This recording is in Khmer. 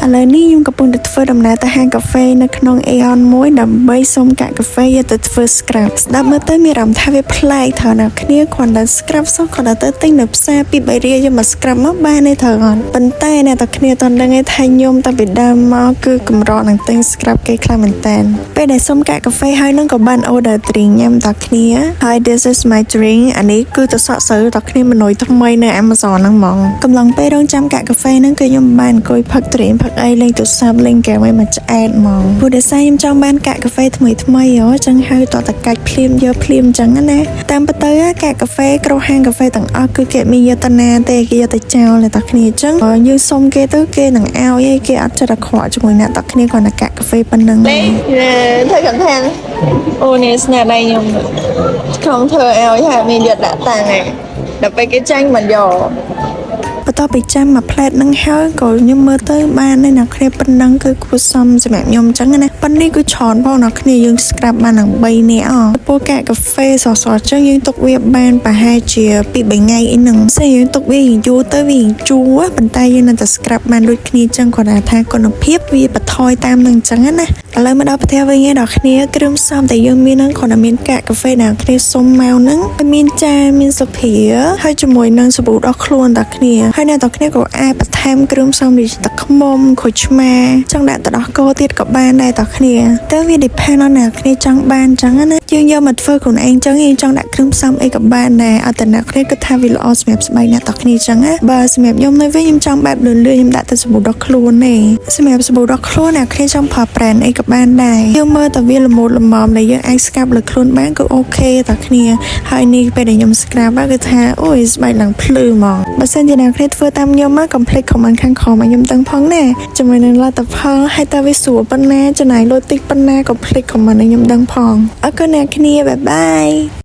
ឥឡូវនេះខ្ញុំកំពុងតែធ្វើដំណើរទៅហាងកាហ្វេនៅក្នុង Aeon មួយដើម្បីសុំកាកាហ្វេយកទៅធ្វើ scrap ស្ដាប់មើលទៅមានអារម្មណ៍ថាវាប្លែកថើណាគ្នាគ្រាន់តែ scrap សោះគ្រាន់តែទៅទិញនៅផ្សារ2-3រៀលយកមក scrap មកបានទេថើអត់ប៉ុន្តែអ្នកទាំងគ្នាអត់ដឹងទេថាខ្ញុំតាំងពីដើមមកគឺកម្រនឹងទិញ scrap គេខ្លាំងមែនតើពេលដែលសុំកាកាហ្វេហើយនឹងក៏បាន order drink ញ៉ាំតគ្នាហើយ this is my drink អានេះគឺទៅសក់ស្រូវតគ្នាម៉នុយថ្មីនៅ Amazon ហ្នឹងហ្មងកំឡុងពេលរងចាំកាកាហ្វេហ្នឹងគឺខ្ញុំបានអង្គុយផឹក drink ផឹកអីលេងទូរស័ព្ទលេងហ្គេមឲ្យមកឆ្អែតហ្មងព្រោះដោយសារខ្ញុំចង់បានកាកាហ្វេថ្មីចឹងហើយតតកាច់ភ្លាមយកភ្លាមចឹងណាតាមពិតទៅកាកាហ្វេក្រុមហាងកាហ្វេទាំងអស់គឺគេមានយកទៅណាទេគេយកទៅចោលតែគ្នាចឹងយើងសុំគេទៅគេនឹងឲ្យឯងគេអត់ចិត្តអាក្រក់ជាមួយអ្នកតគ្នាគ្រាន់តែកាកាហ្វេប៉ុណ្ណឹងធ្វើកំថាអូនេះស្នាដៃខ្ញុំក្នុងធ្វើឲ្យហើយមានយកដាក់តាំងឯងដល់ពេលគេចាញ់មិនយកបន្ទាប់ពីចាំមួយផ្លែតនឹងហើយក៏ខ្ញុំមើលទៅបាននៅអ្នកគ្នាប៉ុណ្ណឹងគឺគួរសមសម្រាប់ខ្ញុំអញ្ចឹងណាប៉ុន្តែគឺច្រើនផងអ្នកគ្នាយើង scrap បានដល់3នាក់ពួកកាកាហ្វេសសអញ្ចឹងយើងទុកវាបានប្រហែលជា2-3ថ្ងៃអីហ្នឹងស្អីយើងទុកវាយូរទៅវាជូរប៉ុន្តែយើងនៅតែ scrap បានដូចគ្នាអញ្ចឹងគាត់ថាគុណភាពវាបន្ថយតាមនឹងអញ្ចឹងណាឥឡូវមកដល់ផ្ទះវិញឯដល់គ្នាគ្រឿងផ្សំដែលយើងមានហ្នឹងគាត់តែមានកាកាហ្វេដែលគ្នាសុំមកហ្នឹងមានចាមានសុភាហើយជាមួយនឹងសាប៊ូដោះខ្លួនតាគ្នាហើយអ្នកទាំងគ្នាក៏អាចបន្ថែមគ្រឿងផ្សំដូចទឹកឃ្មុំក្រូចឆ្មាចង់ដាក់ទឹកដោះគោទៀតក៏បានដែរតាគ្នាតែវា depend on អ្នកគ្នាចង់បានអញ្ចឹងណាយើងយកមកធ្វើខ្លួនឯងអញ្ចឹងយើងចង់ដាក់គ្រឿងផ្សំអីក៏បានដែរអត់តែអ្នកគ្នាគិតថាវាល្អសម្រាប់ស្បែកអ្នកទាំងគ្នាអញ្ចឹងណាបើសម្រាប់ខ្ញុំនៅវិញខ្ញុំចង់បែបលឿនខ្ញុំដាក់តែសាប៊ូដោះខ្លួនទេសម្រាប់សាប៊ូដោះខ្លួនអ្នកគ្នាចង់ប្រើ brand អីក៏បានដែរយើងមើលតែវាល្មមដែលយើងអាចស្កាប់លើខ្លួនបានគឺអូខេតាគ្នាហើយនេះពេលដែលខ្ញុំ scrap គឺថាអូយស្បែកឡើងភ្លឺហ្មងបើសិនជាអ្នកគ្នាធ្វើតាមខ្ញុំមក complete comment ខាងក្រោមឲ្យខ្ញុំដឹងផងណាជាមួយនឹងលទ្ធផលហើយតើវាស្រួលប៉ុណ្ណាចំណាយលុយតិចប៉ុណ្ណា complete comment ឲ្យខ្ញុំដឹងផងអរគុណអ្នកគ្នាបាយបាយ